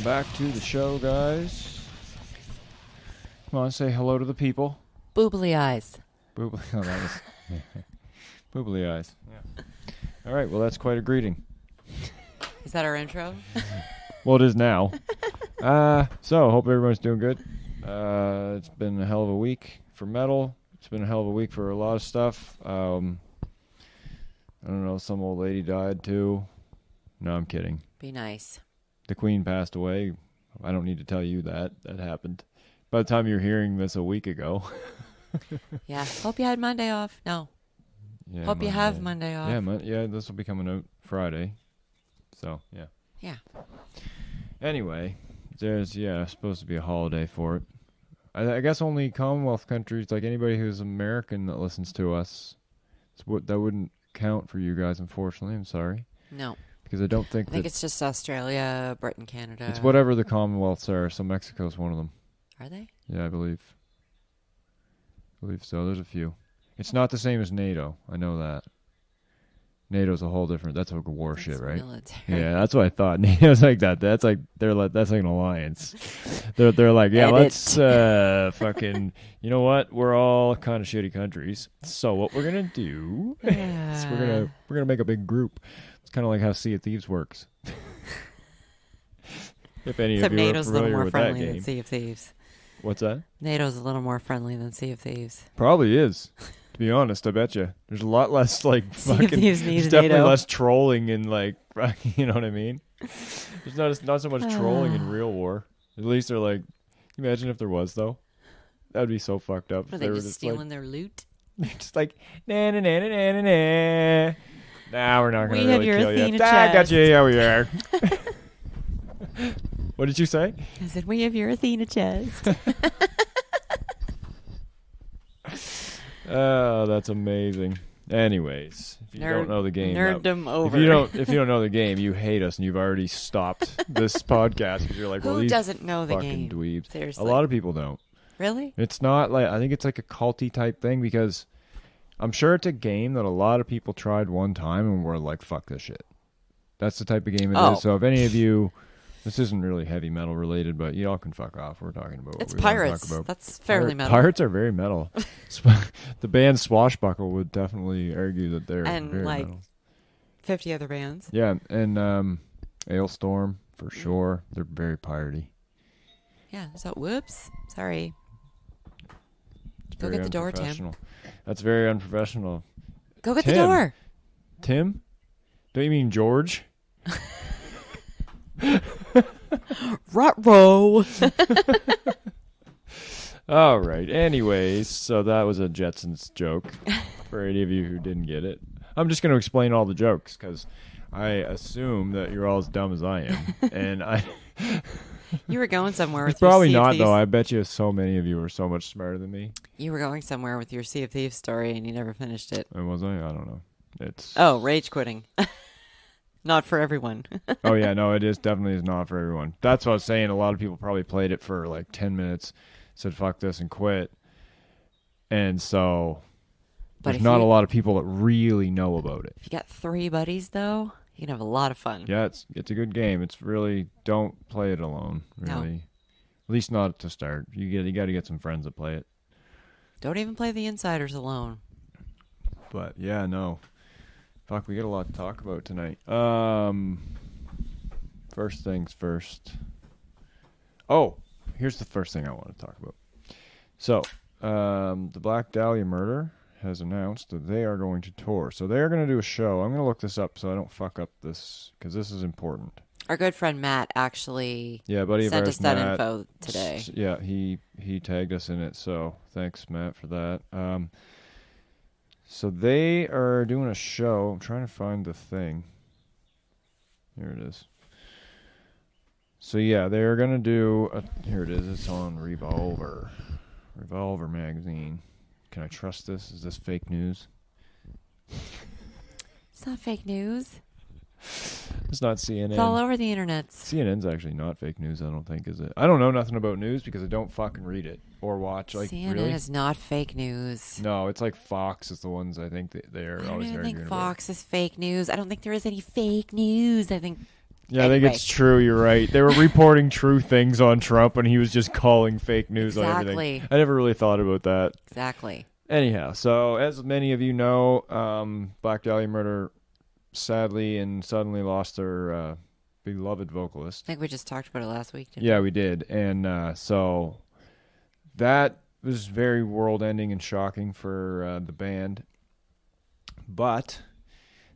back to the show, guys. Come on, say hello to the people. Boobley eyes. Boobley, oh, that was Boobley eyes. Yeah. All right, well, that's quite a greeting. Is that our intro? Well, it is now. So, hope everyone's doing good. It's been a hell of a week for metal. It's been a hell of a week for a lot of stuff. I don't know, some old lady died too. No, I'm kidding. Be nice. The Queen passed away. I don't need to tell you that. That happened. By the time you're hearing this a week ago. Yeah. Hope you had Monday off. No. Yeah, Hope you have Monday off. Yeah, this will be coming out Friday. So, yeah. Yeah. Anyway, there's, supposed to be a holiday for it. I guess only Commonwealth countries, like anybody who's American that listens to us, that wouldn't count for you guys, unfortunately. I'm sorry. No. Because I don't think I think it's just Australia, Britain, Canada. It's whatever the Commonwealths are, so Mexico's one of them. Are they? Yeah, I believe so. There's a few. It's not the same as NATO. I know that. NATO's a whole different. That's like war shit, right? Military. Yeah, that's what I thought. NATO's like that. That's like that's like an alliance. They're like, yeah, let's fucking. You know what? We're all kind of shitty countries. So what we're gonna do is we're gonna make a big group. It's kind of like how Sea of Thieves works. If any Except of you NATO's are a little familiar more with that friendly game. than Sea of Thieves. What's that? NATO's a little more friendly than Sea of Thieves. Probably is. To be honest, I bet you. There's a lot less like fucking. Thieves There's needs definitely NATO. less trolling in like, you know what I mean? There's not so much trolling in real war. At least they're like. Imagine if there was though. That would be so fucked up. Are they just stealing their loot? They're just like na na na na na na na. Nah, we're not gonna We have really your kill Athena you. I got chest. you. Yeah, we are. What did you say? I said, we have your Athena chest. Oh, that's amazing. Anyways, if you don't know the game, Nerddom over. If you don't know the game, you hate us, and you've already stopped this podcast because you're like, well, Who these doesn't know the fucking game? dweebs. Seriously. A lot of people don't. Really? It's not like I think it's like a culty type thing because I'm sure it's a game that a lot of people tried one time and were like, fuck this shit. That's the type of game it is. So if any of you, this isn't really heavy metal related, but y'all can fuck off. We're talking about It's what we want to pirates. talk about. That's fairly metal. Pirates are very metal. The band Swashbuckle would definitely argue that they're And very like metal. 50 other bands. Yeah, and Ailstorm for sure. They're very piratey. Yeah. So, whoops. Sorry. It's Go very get the door, Tim. unprofessional. That's very unprofessional. Go get Tim. the door. Tim? Don't you mean George? Ruh-roh. All right. Anyways, so that was a Jetsons joke for any of you who didn't get it. I'm just going to explain all the jokes because I assume that you're all as dumb as I am. And You were going somewhere with probably your Sea of not, Thieves. though. I bet you so many of you are so much smarter than me. You were going somewhere with your Sea of Thieves story and you never finished it. Or was I? I don't know. It's Oh, rage quitting. Not for everyone. Oh, yeah. No, it definitely is not for everyone. That's what I was saying. A lot of people probably played it for like 10 minutes, said fuck this and quit. And so there's not a lot of people that really know about it. If you got 3 buddies, though, you can have a lot of fun. Yeah, it's a good game. It's really, don't play it alone, really. No. At least not to start. You got to get some friends that play it. Don't even play the Insiders alone. But yeah, no. Fuck, we got a lot to talk about tonight. First things first. Oh, here's the first thing I want to talk about. So, the Black Dahlia Murder has announced that they are going to tour. So they are going to do a show. I'm going to look this up so I don't fuck up this, because this is important. Our good friend Matt actually buddy of sent ours, us that Matt, info today. Yeah, he tagged us in it, so thanks, Matt, for that. So they are doing a show. I'm trying to find the thing. Here it is. So yeah, they're going to do here it is. It's on Revolver magazine. Can I trust this? Is this fake news? It's not fake news. It's not CNN. It's all over the internet. CNN's actually not fake news, I don't think, is it? I don't know nothing about news because I don't fucking read it or watch. Like, CNN really? is not fake news. No, it's like Fox is the ones I think they're I don't always even arguing think about. Fox is fake news. I don't think there is any fake news. I think Yeah, I think it's true. You're right. They were reporting true things on Trump, and he was just calling fake news on everything. I never really thought about that. Exactly. Anyhow, so as many of you know, Black Dahlia Murder sadly and suddenly lost their beloved vocalist. I think we just talked about it last week, didn't we? Yeah, we did. And so that was very world-ending and shocking for the band. But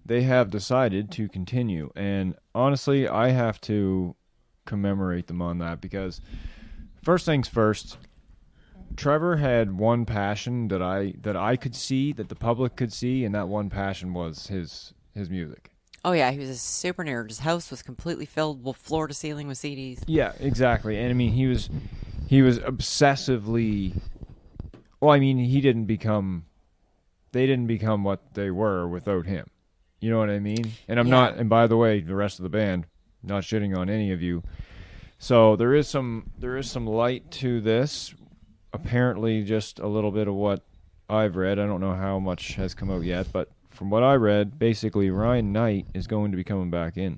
they have decided to continue. And honestly, I have to commemorate them on that because first things first, Trevor had one passion that I could see, that the public could see, and that one passion was his music. Oh yeah, he was a super nerd. His house was completely filled floor to ceiling with CDs. Yeah, exactly. And I mean, he was obsessively. Well, I mean, they didn't become what they were without him. You know what I mean? And I'm not. And by the way, the rest of the band, not shitting on any of you. So there is some light to this. Apparently, just a little bit of what I've read. I don't know how much has come out yet, but from what I read, basically Ryan Knight is going to be coming back in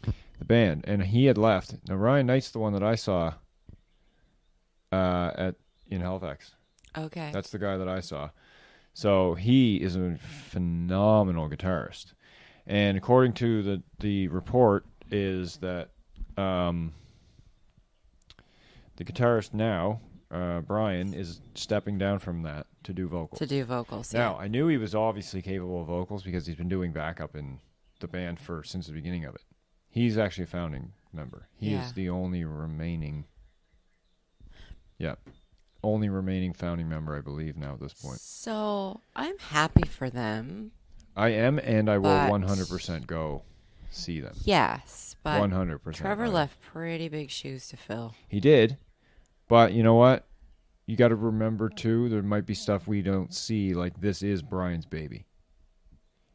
the band, and he had left. Now Ryan Knight's the one that I saw in Halifax. Okay, that's the guy that I saw. So he is a phenomenal guitarist, and according to the report is that the guitarist now. Brian is stepping down from that to do vocals. Now, I knew he was obviously capable of vocals because he's been doing backup in the band since the beginning of it. He's actually a founding member. He is the only remaining founding member, I believe, now at this point. So, I'm happy for them. I am, and I will 100% go see them. Yes, but 100%. Trevor left pretty big shoes to fill. He did. But you know what? You got to remember, too, there might be stuff we don't see, like this is Brian's baby.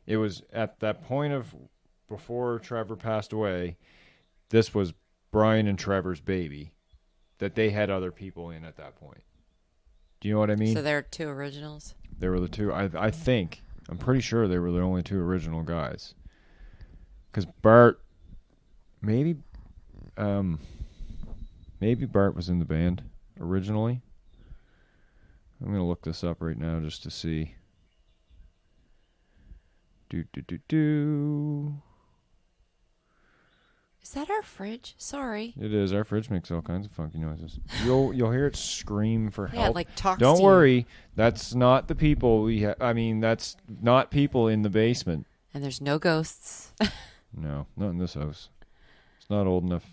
It was at that point of before Trevor passed away, this was Brian and Trevor's baby that they had other people in at that point. Do you know what I mean? So there are two originals? There were the two. I think. I'm pretty sure they were the only two original guys. Because Bart, maybe Bart was in the band originally. I'm going to look this up right now just to see. Is that our fridge? Sorry. It is. Our fridge makes all kinds of funky noises. You'll hear it scream for help. Yeah, like talks Don't to worry. You. That's not the people we have. I mean, that's not people in the basement. And there's no ghosts. No, not in this house. It's not old enough.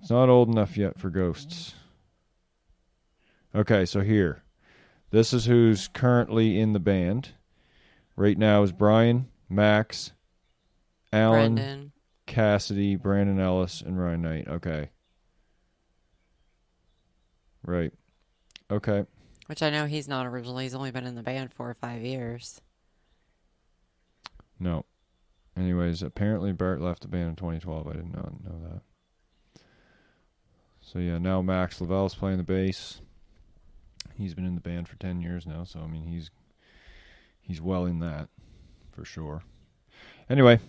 It's not old enough yet for ghosts. Okay, so here. This is who's currently in the band. Right now is Brian, Max, Alan, Brendan, Cassidy, Brandon Ellis, and Ryan Knight. Okay. Right. Okay. Which I know he's not original. He's only been in the band 4 or 5 years. No. Anyways, apparently Bart left the band in 2012. I did not know that. So yeah, now Max Lavelle's playing the bass. He's been in the band for 10 years now, so I mean he's well in that for sure. Anyway,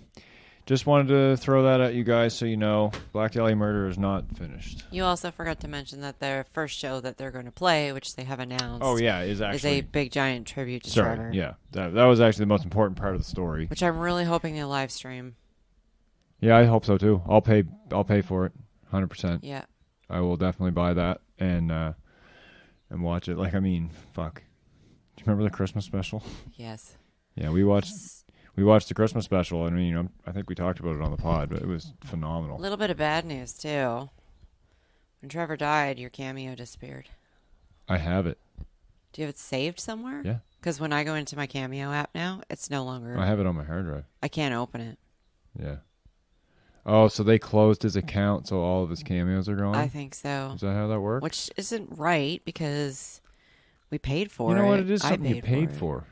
just wanted to throw that at you guys so you know Black Dahlia Murder is not finished. You also forgot to mention that their first show that they're going to play, which they have announced, is a big giant tribute to Trevor. Yeah, that was actually the most important part of the story. Which I'm really hoping they'll live stream. Yeah, I hope so too. I'll pay for it, 100%. Yeah. I will definitely buy that and watch it. Like, I mean, fuck. Do you remember the Christmas special? Yes. Yeah, we watched the Christmas special. I mean, I think we talked about it on the pod, but it was phenomenal. A little bit of bad news too. When Trevor died, your Cameo disappeared. I have it. Do you have it saved somewhere? Yeah. Because when I go into my Cameo app now, it's no longer. I have it on my hard drive. I can't open it. Yeah. Oh, so they closed his account, so all of his cameos are gone? I think so. Is that how that works? Which isn't right because we paid for it. You know what? It is something you paid for.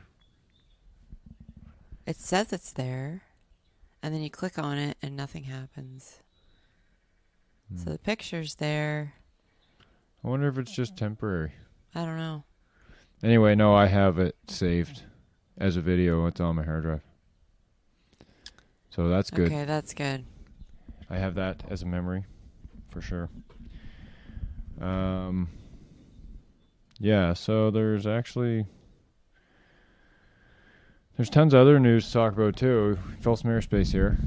It says it's there, and then you click on it, and nothing happens. So the picture's there. I wonder if it's just temporary. I don't know. Anyway, no, I have it saved as a video. It's on my hard drive. So that's good. Okay, that's good. I have that as a memory, for sure. Yeah, so there's tons of other news to talk about, too. Fill some airspace here.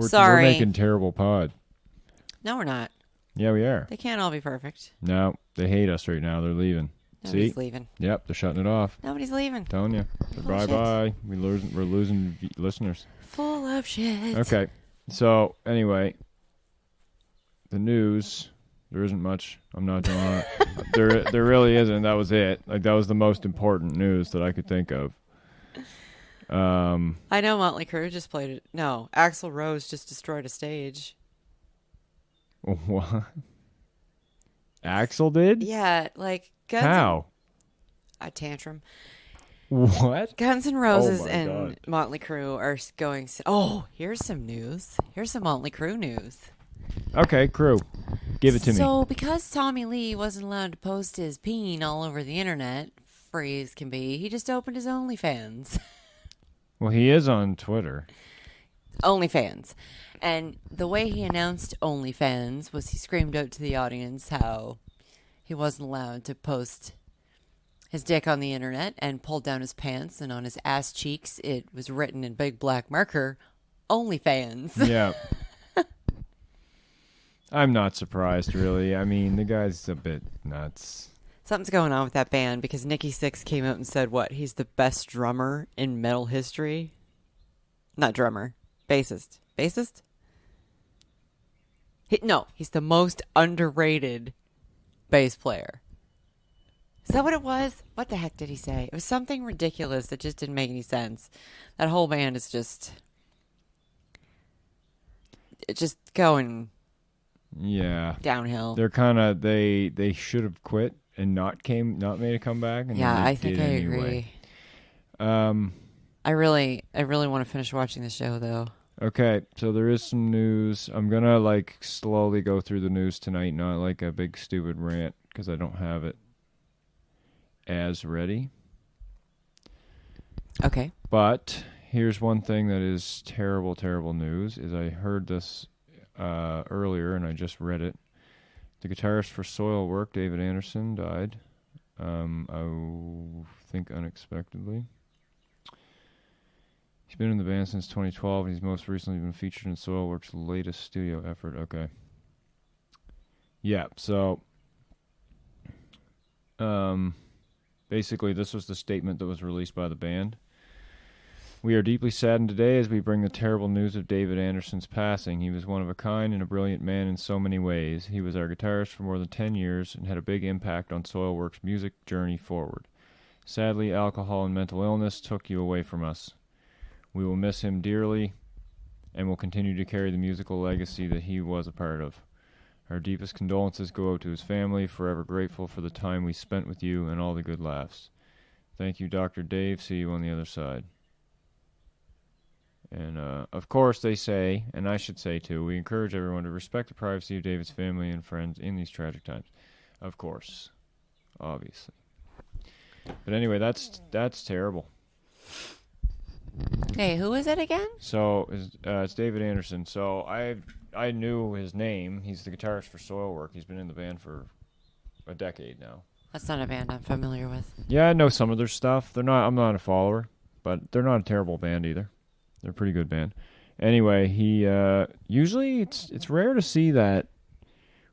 Sorry. We're making terrible pod. No, we're not. Yeah, we are. They can't all be perfect. No, they hate us right now. They're leaving. Nobody's See? leaving. Yep, they're shutting it off. Nobody's leaving. Telling you. Bye-bye. We're losing listeners. Full of shit. Okay, so anyway, the news, there isn't much. I'm not doing it. There really isn't. That was it. Like, that was the most important news that I could think of. I know Motley Crue just played it. No, Axl Rose just destroyed a stage. What? Axel did? Yeah, like Guns. How? A tantrum. What? Guns N' Roses my and God. Motley Crue are going. Oh, here's some news. Here's some Motley Crue news. Okay, Crew. Give it to me. So, because Tommy Lee wasn't allowed to post his peen all over the internet, free as can be, he just opened his OnlyFans. Well, he is on Twitter. OnlyFans. And the way he announced OnlyFans was he screamed out to the audience how he wasn't allowed to post his dick on the internet and pulled down his pants, and on his ass cheeks it was written in big black marker, OnlyFans. Yeah. I'm not surprised, really. I mean, the guy's a bit nuts. Something's going on with that band because Nikki Sixx came out and said, what, he's the best drummer in metal history? Not drummer. Bassist. Bassist? He's the most underrated bass player. Is that what it was? What the heck did he say? It was something ridiculous that just didn't make any sense. That whole band is just going downhill. They're kind of they should have quit and not made a comeback. And Yeah, then they I think did I anyway. agree. I really want to finish watching the show though. Okay, so there is some news. I'm gonna slowly go through the news tonight, not like a big stupid rant because I don't have it as ready. Okay. But here's one thing that is terrible, terrible news. Is I heard this earlier and I just read it. The guitarist for Soilwork, David Anderson, died. I think unexpectedly. He's been in the band since 2012, and he's most recently been featured in Soilwork's latest studio effort. Okay. Yeah, so basically this was the statement that was released by the band. We are deeply saddened today as we bring the terrible news of David Anderson's passing. He was one of a kind and a brilliant man in so many ways. He was our guitarist for more than 10 years and had a big impact on Soilwork's music journey forward. Sadly, alcohol and mental illness took you away from us. We will miss him dearly and will continue to carry the musical legacy that he was a part of. Our deepest condolences go out to his family, forever grateful for the time we spent with you and all the good laughs. Thank you, Dr. Dave. See you on the other side. And, of course, they say, and I should say too, we encourage everyone to respect the privacy of David's family and friends in these tragic times. Of course. Obviously. But anyway, that's terrible. Hey, who is it again? So, it's David Anderson. So, I knew his name. He's the guitarist for Soilwork. He's been in the band for a decade now. That's not a band I'm familiar with. Yeah, I know some of their stuff. I'm not a follower, but they're not a terrible band either. They're a pretty good band. Anyway, he usually it's rare to see that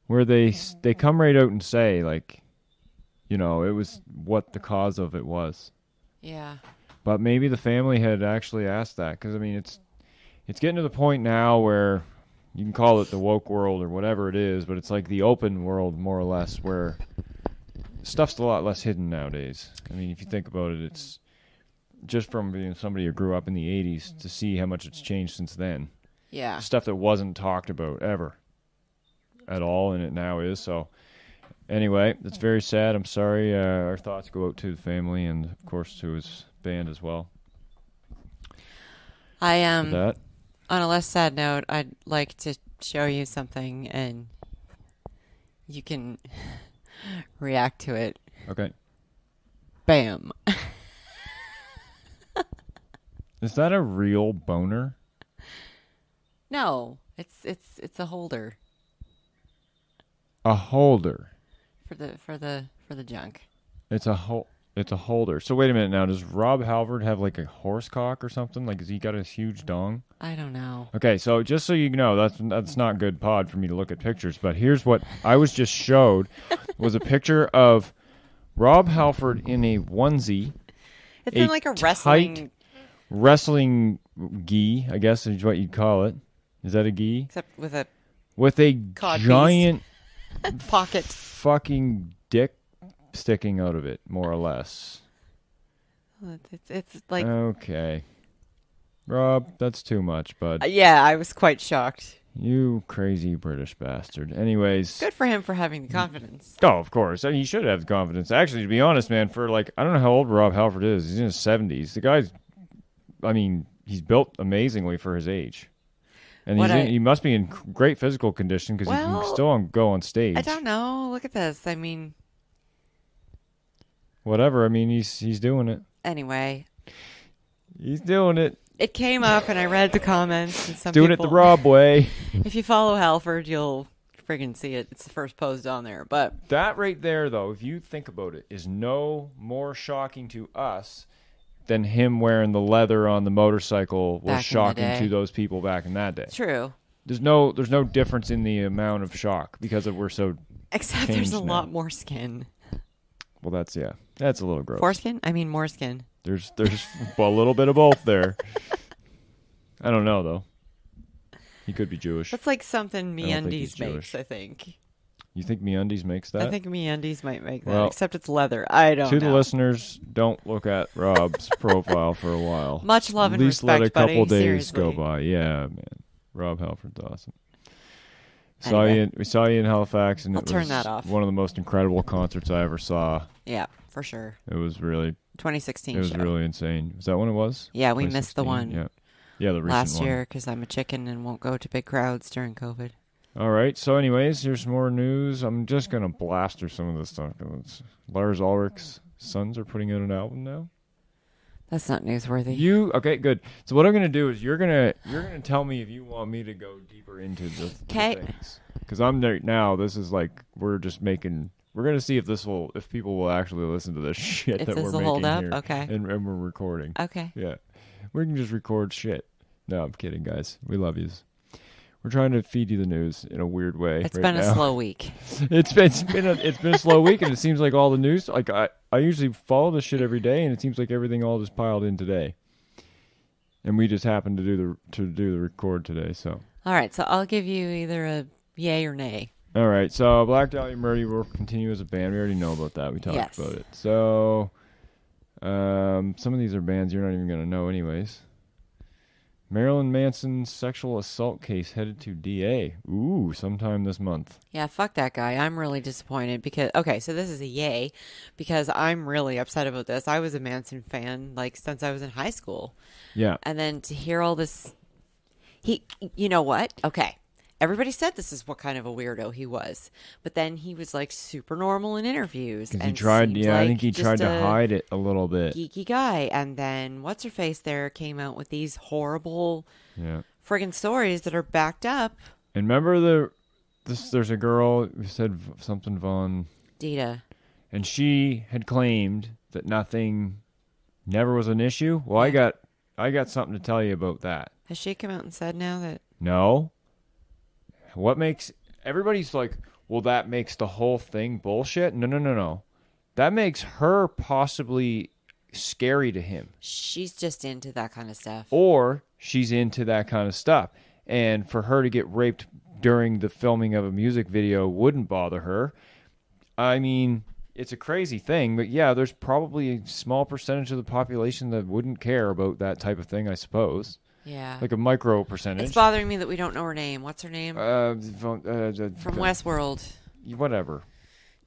where they come right out and say it was what the cause of it was. Yeah. But maybe the family had actually asked that because I mean it's getting to the point now where you can call it the woke world or whatever it is, but it's like the open world more or less where stuff's a lot less hidden nowadays. I mean, if you think about it, it's just from being somebody who grew up in the 80s to see how much it's changed since then. Yeah. Stuff that wasn't talked about ever at all, and it now is. So anyway, it's very sad. I'm sorry. Our thoughts go out to the family and, of course, to his band as well. I that. On a less sad note, I'd like to show you something, and you can react to it. Okay. Bam. Is that a real boner? No, it's a holder A holder. for the junk. It's a holder. So wait a minute now. Does Rob Halford have like a horse cock or something? Like, has he got a huge dong? I don't know. Okay, so just so you know, that's not good pod for me to look at pictures. But here's what I was just showed was a picture of Rob Halford in a onesie. It's in like a wrestling gi, I guess is what you'd call it. Is that a gi? except with a With a Codpiece. giant pocket. fucking dick sticking out of it, more or less. It's like Okay. Rob, that's too much, bud. yeah, I was quite shocked. You crazy British bastard. Anyways. Good for him for having the confidence. Oh, of course. I mean, he should have the confidence. Actually, to be honest, man, for like, I don't know how old Rob Halford is. He's in his 70s. The guy's, I mean, he's built amazingly for his age. And he must be in great physical condition because he can still go on stage. I don't know. Look at this. I mean. Whatever. I mean, he's doing it. Anyway. He's doing it. It came up and I read the comments. And some doing people, it the Rob way. If you follow Halford, you'll friggin' see it. It's the first post on there. But that right there, though, if you think about it, is no more shocking to us than him wearing the leather on the motorcycle was shocking to those people back in that day. True. There's no difference in the amount of shock because we're so Except there's a lot more skin. Well, that's a little gross. Foreskin? I mean more skin. There's a little bit of both there. I don't know though. He could be Jewish. That's like something MeUndies makes, I think. You think MeUndies makes that? I think MeUndies might make that, except it's leather. I don't know. To the listeners, don't look at Rob's profile for a while. Much love and respect, At least let a couple buddy. days Seriously. go by. Yeah, man. Rob Halford's awesome. Anyway. We saw you in Halifax, and I'll it turn was that off. one of the most incredible concerts I ever saw. Yeah, for sure. It was really 2016 It was show. really insane. Was that when it was? Yeah, we missed the one. Yeah, the recent last one. year because I'm a chicken and won't go to big crowds during COVID. All right. So, anyways, here's more news. I'm just gonna blast through some of this stuff. Lars Ulrich's sons are putting out an album now. That's not newsworthy. Okay? Good. So what I'm gonna do is you're gonna tell me if you want me to go deeper into the things. Because I'm there now. This is like we're gonna see if people will actually listen to this shit If that this we're will making hold up? here. Okay. And we're recording. Okay. Yeah. We can just record shit. No, I'm kidding, guys. We love yous. We're trying to feed you the news in a weird way. It's been a slow week. It's been a slow week, and it seems like all the news. Like I usually follow this shit every day, and it seems like everything all just piled in today. And we just happened to do the record today. So All right, so I'll give you either a yay or nay. all right. So Black Dahlia Murray will continue as a band. We already know about that. We talked about it. So some of these are bands you're not even gonna know, anyways. Marilyn Manson's sexual assault case headed to DA. Ooh, sometime this month. Yeah, fuck that guy. I'm really disappointed because, okay, so this is a yay because I'm really upset about this. I was a Manson fan, like, since I was in high school. Yeah. And then to hear all this, you know what? Okay. Everybody said this is what kind of a weirdo he was. But then he was, like, super normal in interviews. And he tried, I think he tried to hide it a little bit. Geeky guy. And then What's-Her-Face there came out with these horrible friggin' stories that are backed up. And remember there's a girl who said something Von Dita. And she had claimed that nothing never was an issue. Well, I got something to tell you about that. Has she come out and said now that? No. What makes everybody's like, well, that makes the whole thing bullshit? No. That makes her possibly scary to him. She's just into that kind of stuff. Or she's into that kind of stuff. And for her to get raped during the filming of a music video wouldn't bother her. I mean, it's a crazy thing, but yeah, there's probably a small percentage of the population that wouldn't care about that type of thing, I suppose. Yeah. Like a micro percentage. It's bothering me that we don't know her name. What's her name? From Westworld. Whatever.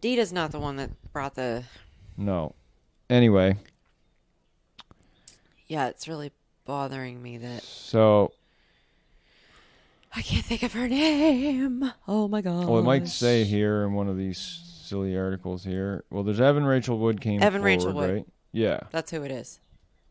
Dita's not the one that brought the... No. Anyway. Yeah, it's really bothering me that... So... I can't think of her name. Oh my god. Well, it might say here in one of these silly articles here. Well, there's Evan Rachel Wood came forward, Rachel Wood. right? Yeah. That's who it is.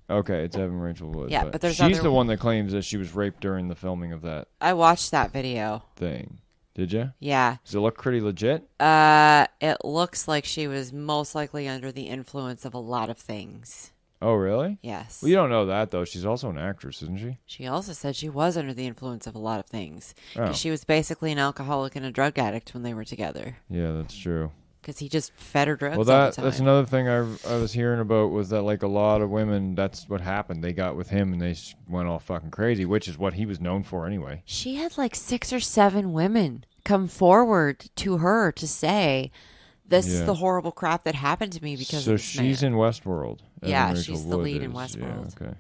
Okay, it's Evan Rachel Wood. Yeah, but there's she's other... the one that claims that she was raped during the filming of that I watched that video. thing. Did you? Yeah. Does it look pretty legit? It looks like she was most likely under the influence of a lot of things. Oh, really? Yes. Well, you don't know that, though. She's also an actress, isn't she? She also said she was under the influence of a lot of things. Oh. She was basically an alcoholic and a drug addict when they were together. Yeah, that's true. Because he just fed her drugs Well, all the time. that's another thing I was hearing about was that, like, a lot of women, that's what happened. They got with him and they went all fucking crazy, which is what he was known for anyway. She had like 6 or 7 women come forward to her to say, this is the horrible crap that happened to me because of this she's in Westworld. Yeah, Evan she's Rachel the Wood lead is. in Westworld. Yeah, okay.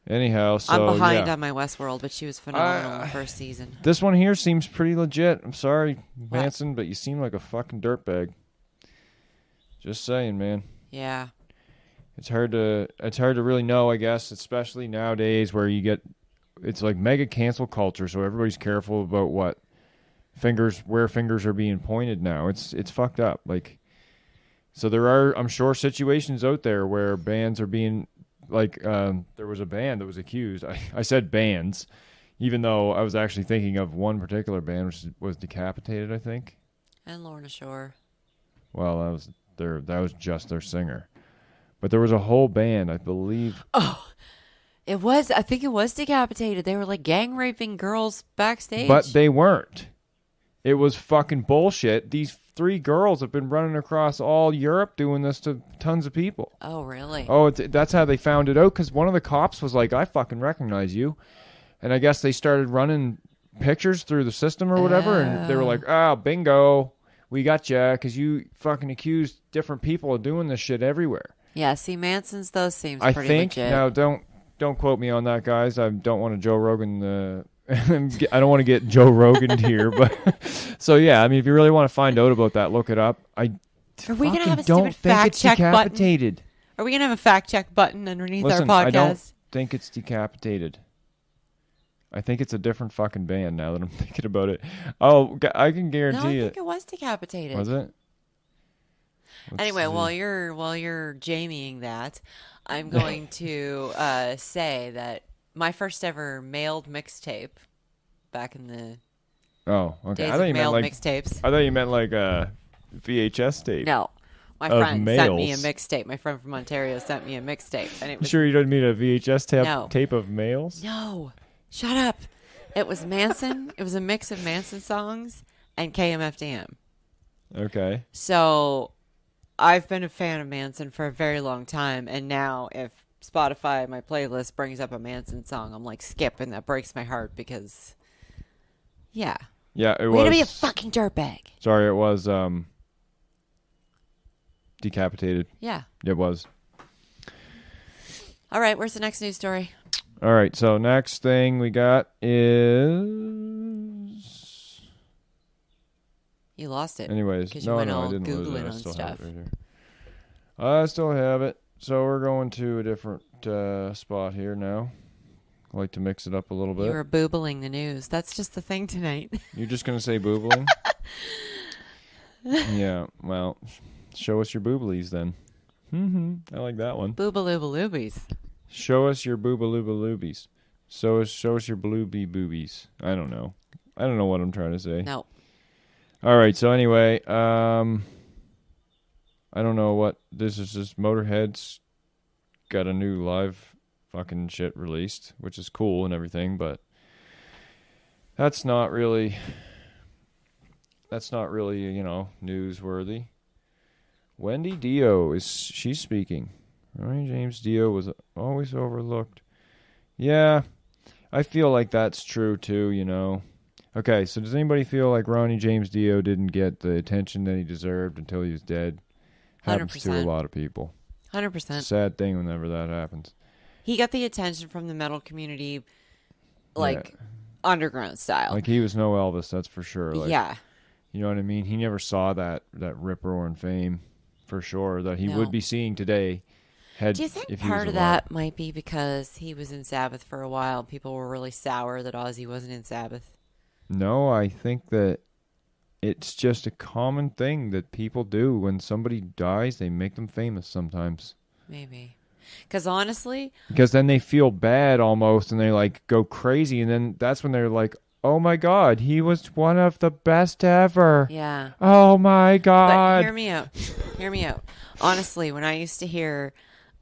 Anyhow, so I'm behind yeah. on my Westworld, but she was phenomenal in the first season. This one here seems pretty legit. I'm sorry, Manson, but you seem like a fucking dirtbag. Just saying, man. Yeah. It's hard to really know, I guess, especially nowadays where you get it's like mega cancel culture, so everybody's careful about where fingers are being pointed now. It's fucked up. Like, so there are, I'm sure, situations out there where bands are being like there was a band that was accused. I said bands, even though I was actually thinking of one particular band which was Decapitated, I think. And Lorna Shore. Well, that was just their singer. But there was a whole band, I believe. Oh, I think it was Decapitated. They were like gang raping girls backstage. But they weren't. It was fucking bullshit. These 3 girls have been running across all Europe doing this to tons of people. Oh, really? Oh, that's how they found it out, because one of the cops was like, I fucking recognize you. And I guess they started running pictures through the system or whatever, and they were like, oh, bingo, we got you, because you fucking accused different people of doing this shit everywhere. Yeah, see, Manson's, those seems I pretty think, legit. now don't quote me on that, guys. I don't want to Joe Rogan I don't want to get Joe Rogan here, but so yeah, I mean, if you really want to find out about that, look it up. Are we gonna have a don't stupid think fact it's check decapitated. button? Are we gonna have a fact check button underneath Listen, our podcast? I don't think it's Decapitated. I think it's a different fucking band now that I'm thinking about it. Oh, I can guarantee I think it was Decapitated. Was it? Anyway, while you're Jamieing that, I'm going to say that my first ever mailed mixtape back in the days of mailed mixtapes. I thought you meant like a VHS tape. No. My friend sent me a mixtape. My friend from Ontario sent me a mixtape. And it was, you sure you don't mean a VHS tape of mails? No. Shut up. It was Manson. It was a mix of Manson songs and KMFDM. Okay. So I've been a fan of Manson for a very long time, and now if Spotify, my playlist, brings up a Manson song, I'm like, skip, and that breaks my heart because, yeah. Yeah, it was. Way to be a fucking dirtbag. Sorry, it was Decapitated. Yeah. It was. All right, where's the next news story? All right, so next thing we got is... You lost it. Anyways, because you went all I didn't lose Googling it. I on still stuff. have it right here. I still have it. So we're going to a different spot here now. I like to mix it up a little bit. You were boobling the news. That's just the thing tonight. You're just going to say boobling? Yeah, well, show us your booblies then. I like that one. Boobaloobaloobies. Show us your boobaloobaloobies. Show us your blooby boobies. I don't know what I'm trying to say. No. All right, so anyway, I don't know what this is. Just Motorhead's got a new live fucking shit released, which is cool and everything, but that's not really, newsworthy. Wendy Dio she's speaking. Ronnie James Dio was always overlooked. Yeah, I feel like that's true too, Okay, so does anybody feel like Ronnie James Dio didn't get the attention that he deserved until he was dead? Happens 100%. to a lot of people. 100%. It's a sad thing whenever that happens. He got the attention from the metal community, underground style. Like, he was no Elvis, that's for sure. Like, yeah. You know what I mean? He never saw that rip-roaring fame, for sure, that he would be seeing today. Do you think part of that might be because he was in Sabbath for a while? People were really sour that Ozzy wasn't in Sabbath. No, I think that it's just a common thing that people do. When somebody dies, they make them famous sometimes. Maybe. Because honestly, because then they feel bad almost, and they like go crazy, and then that's when they're like, "Oh my God, he was one of the best ever." yeah. Oh my God. But hear me out. Hear me out. Honestly, when I used to hear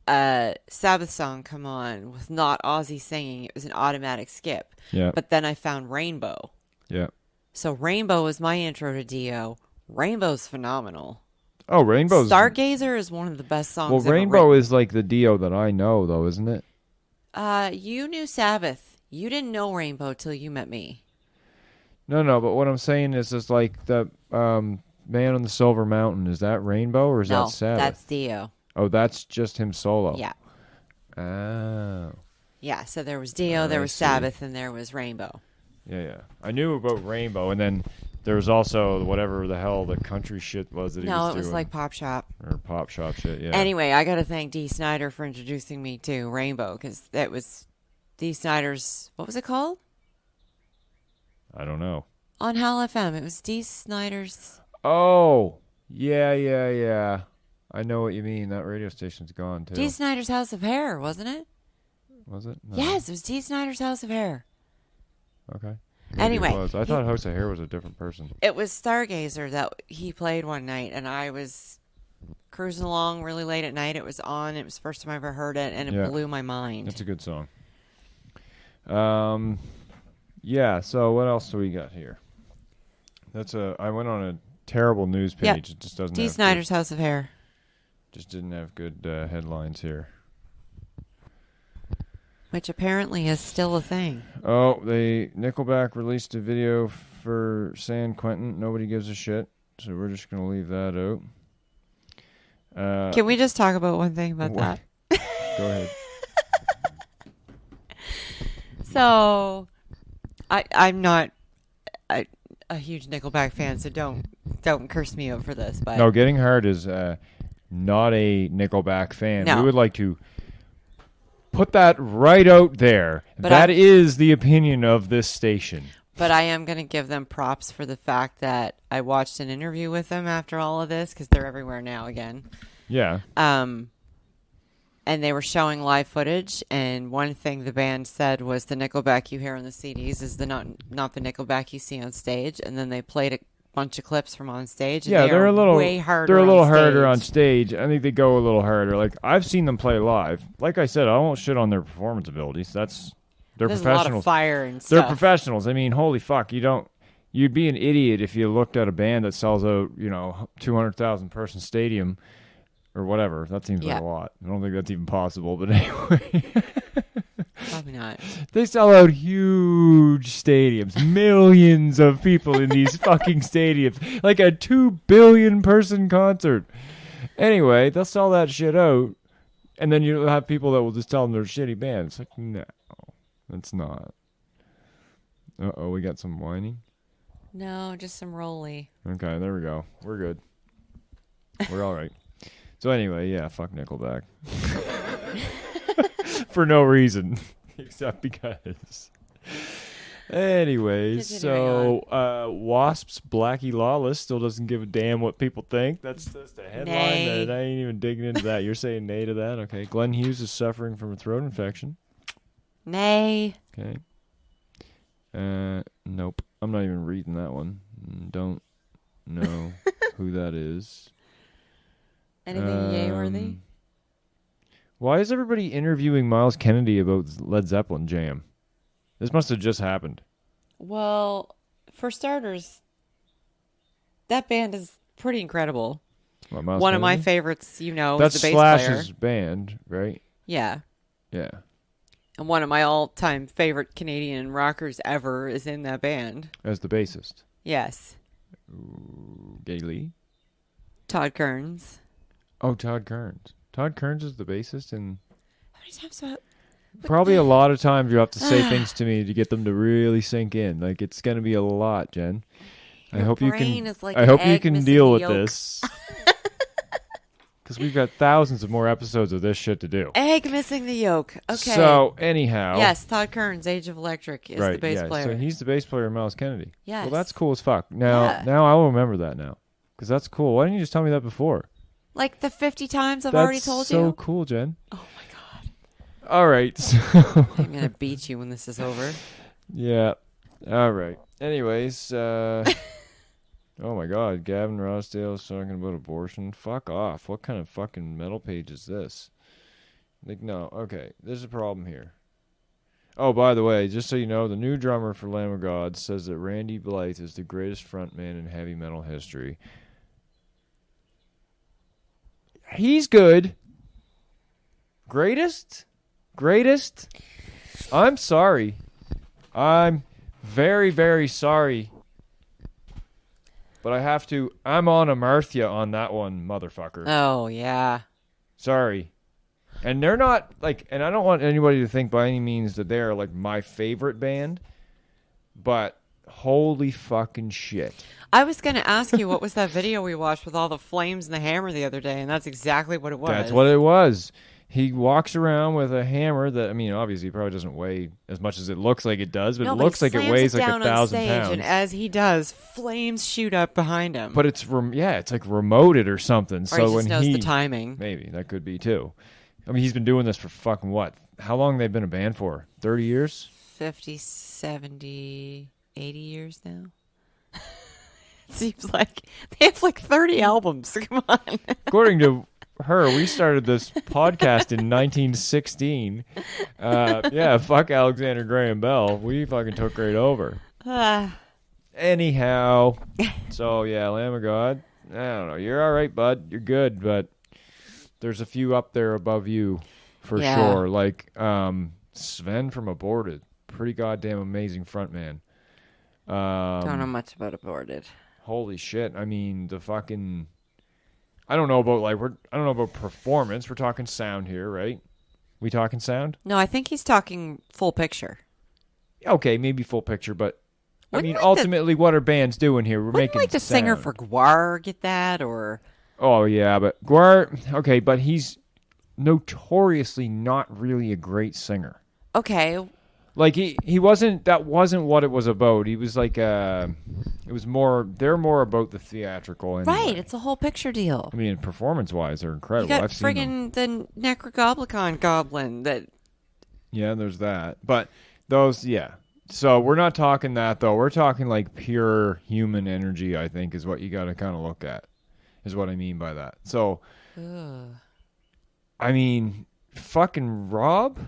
a Sabbath song come on with not Ozzy singing, it was an automatic skip. Yeah. But then I found Rainbow. Yeah. So Rainbow was my intro to Dio. Rainbow's phenomenal. Oh, Rainbow's Stargazer is one of the best songs. Well, ever Rainbow written. is like the Dio that I know, though, isn't it? You knew Sabbath. You didn't know Rainbow till you met me. No, but what I'm saying is just like the Man on the Silver Mountain. Is that Rainbow or is No, that Sabbath? that's Dio. Oh, that's just him solo. Yeah. Oh. Yeah, so there was Dio, there was Sabbath, and there was Rainbow. Yeah. I knew about Rainbow, and then there was also whatever the hell the country shit was that he was doing. No, it was like Pop Shop. Or Pop Shop shit, yeah. Anyway, I got to thank Dee Snider for introducing me to Rainbow, because that was Dee Snider's, what was it called? I don't know. On Hal FM. It was Dee Snider's. Oh, yeah. I know what you mean. That radio station's gone, too. Dee Snider's House of Hair, wasn't it? Was it? No. Yes, it was Dee Snider's House of Hair. Okay. Anyway, it was. I thought House of Hair was a different person. It was Stargazer that he played one night, and I was cruising along really late at night. It was on. It was the first time I ever heard it, and it blew my mind. That's a good song. Yeah, so what else do we got here? I went on a terrible news page. Yep. It just doesn't Dee have Snider's House of Hair. Just didn't have good headlines here. Which apparently is still a thing. Oh, Nickelback released a video for San Quentin. Nobody gives a shit, so we're just going to leave that out. Can we just talk about one thing about that? Go ahead. So, I'm not a huge Nickelback fan, so don't curse me out for this. But No, Getting Hard is not a Nickelback fan. No. We would like to put that right out there. But that is the opinion of this station. But I am going to give them props for the fact that I watched an interview with them after all of this, because they're everywhere now again. Yeah. And they were showing live footage, and one thing the band said was the Nickelback you hear on the CDs is not the Nickelback you see on stage. And then they played a bunch of clips from on stage. And They're a little way harder. They're a little on harder stage. on stage. I think they go a little harder. Like I've seen them play live. Like I said, I won't shit on their performance abilities. They're There's professionals. a lot of fire and They're stuff. professionals. I mean, holy fuck, you'd be an idiot if you looked at a band that sells out, 200,000 person stadium or whatever. That seems like a lot. I don't think that's even possible, but anyway. Probably not. They sell out huge stadiums, millions of people in these fucking stadiums, like a 2 billion person concert. Anyway, they'll sell that shit out, and then you'll have people that will just tell them they're shitty bands. It's like, no, that's not. Uh-oh, we got some whining? No, just some rolly. Okay, there we go. We're good. We're all right. So anyway, yeah, fuck Nickelback. For no reason, except because. Anyways, so Wasp's Blackie Lawless still doesn't give a damn what people think. That's just a headline. Nay. That I ain't even digging into that. You're saying nay to that? Okay. Glenn Hughes is suffering from a throat infection. Nay. Okay. Nope. I'm not even reading that one. Don't know who that is. Anything yay-worthy? Why is everybody interviewing Miles Kennedy about Led Zeppelin Jam? This must have just happened. Well, for starters, that band is pretty incredible. What, Miles One of my Kennedy? favorites, is That's the bass player. Slash's band, right? Yeah. Yeah. And one of my all-time favorite Canadian rockers ever is in that band. As the bassist. Yes. Ooh, Gay Lee? Todd Kearns. Oh, Todd Kearns. Todd Kearns is the bassist, and How many times have probably a lot of times you have to say things to me to get them to really sink in. Like it's gonna be a lot, Jen. I hope you brain can. is like I an hope you egg can missing deal the with yolk. this. Because we've got thousands of more episodes of this shit to do. Egg missing the yolk. Okay. So anyhow, Yes, Todd Kearns, Age of Electric, is right, the bass yeah. player. So he's the bass player of Miles Kennedy. Yes. Well, that's cool as fuck. Now I will remember that now because that's cool. Why didn't you just tell me that before? Like the 50 times I've That's already told so you. cool, Jen. Oh my All right. So I'm gonna beat you when this is over. yeah. All right. Anyways, oh my God, Gavin Rossdale's talking about abortion. Fuck off. What kind of fucking metal page is this? Like, no. Okay, there's a problem here. Oh, by the way, just so you know, the new drummer for Lamb of God says that Randy Blythe is the greatest frontman in heavy metal history. He's good. Greatest? I'm sorry. I'm very, very sorry. But I have to. I'm on Amarthya on that one, motherfucker. Oh, yeah. Sorry. And they're not, like, and I don't want anybody to think by any means that they're, like, my favorite band. But holy fucking shit. I was going to ask you, what was that video we watched with all the flames and the hammer the other day? And that's exactly what it was. That's what it was. He walks around with a hammer that, I mean, obviously probably doesn't weigh as much as it looks like it does, but it looks like it weighs like 1,000 pounds. And as he does, flames shoot up behind him. But it's, it's like remoted or something. Or so he just when knows the timing. Maybe, that could be too. I mean, he's been doing this for fucking what? How long have they been a band for? 30 years? 50, 70, 80 years now. Seems like they have like 30 albums. Come on. According to her, we started this podcast in 1916. Fuck Alexander Graham Bell. We fucking took right over. Anyhow, so yeah, Lamb of God. I don't know. You're all right, bud. You're good, but there's a few up there above you for sure. Like Sven from Aborted. Pretty goddamn amazing frontman. Don't know much about Aborted. Holy shit. I mean, the fucking... I don't know about performance. We're talking sound here, right? We talking sound? No, I think he's talking full picture. Okay, maybe full picture, but ultimately, what are bands doing here? We're making like the sound. singer for Gwar get that, or... Oh, yeah, but Gwar... Okay, but he's notoriously not really a great singer. Okay. Like, he wasn't... That wasn't what it was about. He was like, it was more... They're more about the theatrical anyway. Right, it's a whole picture deal. I mean, performance-wise, they're incredible. You got I've seen them. friggin' the Necrogoblicon goblin that... Yeah, there's that. But those, yeah. So we're not talking that, though. We're talking, like, pure human energy, I think, is what you got to kind of look at, is what I mean by that. So, I mean, fucking Rob...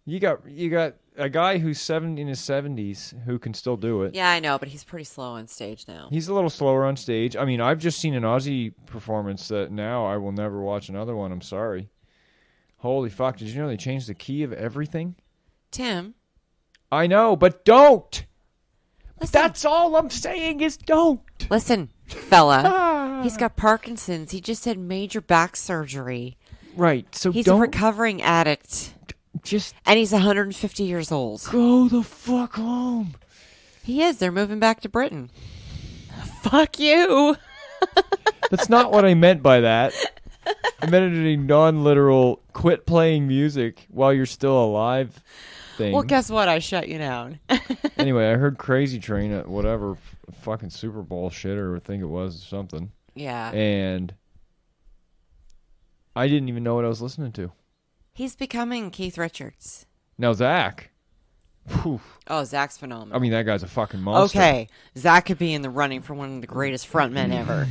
You got a guy who's in his 70s who can still do it. Yeah, I know, but he's pretty slow on stage now. He's a little slower on stage. I mean, I've just seen an Aussie performance that now I will never watch another one. I'm sorry. Holy fuck. Did you know they changed the key of everything? Tim. I know, but don't. Listen. That's all I'm saying is don't. Listen, fella. He's got Parkinson's. He just had major back surgery. Right. So he's a recovering addict. And he's 150 years old. Go the fuck home. He is. They're moving back to Britain. Fuck you. That's not what I meant by that. I meant it in a non-literal quit playing music while you're still alive thing. Well, guess what? I shut you down. Anyway, I heard Crazy Train at whatever fucking Super Bowl shit or I think it was something. Yeah. And I didn't even know what I was listening to. He's becoming Keith Richards. Now, Zach. Whew. Oh, Zach's phenomenal. I mean, that guy's a fucking monster. Okay. Zach could be in the running for one of the greatest frontmen ever.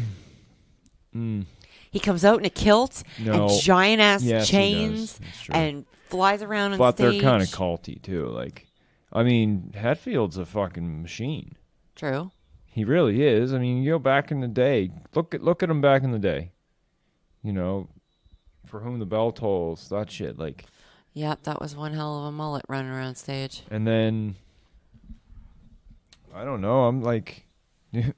He comes out in a kilt and giant-ass chains and flies around on stage. But they're kind of culty, too. Like, I mean, Hetfield's a fucking machine. True. He really is. I mean, you go back in the day. Look at him back in the day. You know... For Whom the Bell Tolls, that shit, like... Yep, that was one hell of a mullet running around stage. And then... I don't know, I'm like...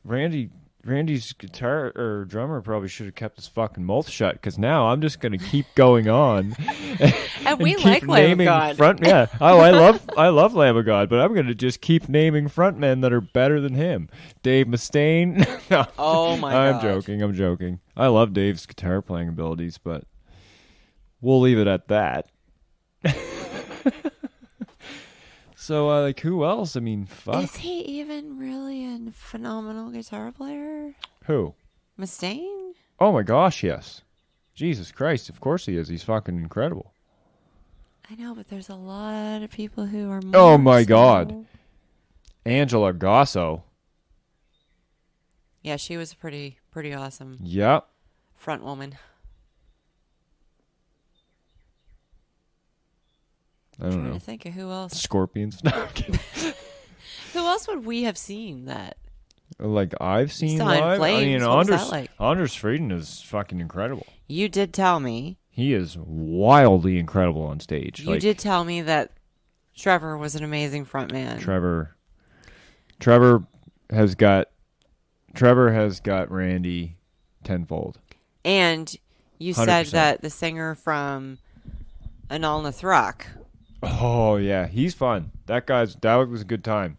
Randy's guitar or drummer probably should have kept his fucking mouth shut, because now I'm just going to keep going on. and we like Lamb of God. I love Lamb of God, but I'm going to just keep naming frontmen that are better than him. Dave Mustaine. No, oh my god. I'm joking. I love Dave's guitar playing abilities, but... We'll leave it at that. So, like, who else? I mean, fuck. Is he even really a phenomenal guitar player? Who? Mustaine? Oh, my gosh, yes. Jesus Christ, of course he is. He's fucking incredible. I know, but there's a lot of people who are more. Oh my God. Angela Gosso. Yeah, she was a pretty awesome Yep. front woman. I don't I'm trying know. to think of who else. Scorpions. No, I'm kidding. Who else would we have seen that? Like I've seen saw In live. Flames. I What was mean, that like? Anders Frieden is fucking incredible. You did tell me. He is wildly incredible on stage. You did tell me that Trevor was an amazing frontman. Trevor has got Randy tenfold. And you 100%. said that the singer from Anal Nathrak. Oh yeah, he's fun. That was a good time.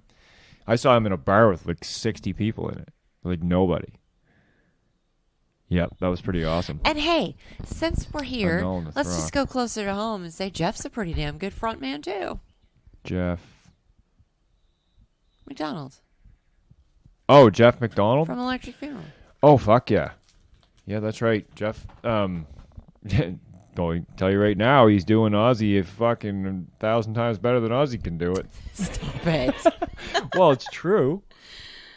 I saw him in a bar with like 60 people in it. Like nobody. Yep, that was pretty awesome. And hey, since we're here, Anal Nathrak. let's just go closer to home and say Jeff's a pretty damn good frontman too. Jeff. McDonald. Oh, Jeff McDonald? From Electric Funeral. Oh, fuck yeah. Yeah, that's right. Jeff, going tell you right now, he's doing Ozzy a fucking 1,000 times better than Ozzy can do it. Stop it. Well, it's true.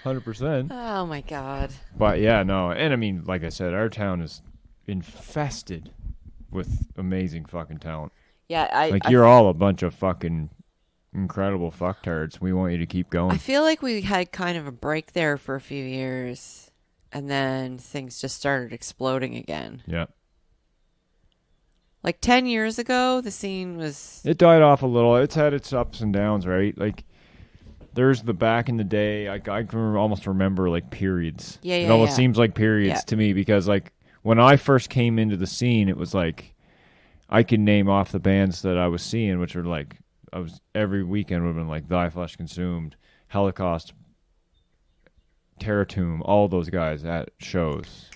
100%. Oh my God. But yeah, no. And I mean, like I said, our town is infested with amazing fucking talent. Yeah, you're all a bunch of fucking incredible fucktards. We want you to keep going. I feel like we had kind of a break there for a few years, and then things just started exploding again. Yeah. Like 10 years ago, the scene was... It died off a little. It's had its ups and downs, right? Like, there's the back in the day. I can almost remember, like, periods. Yeah, It almost yeah. seems like periods to me because, like, when I first came into the scene, it was like I could name off the bands that I was seeing, which are like every weekend would have been like Thy Flesh Consumed, Holocaust, Terra Tomb, all those guys at shows.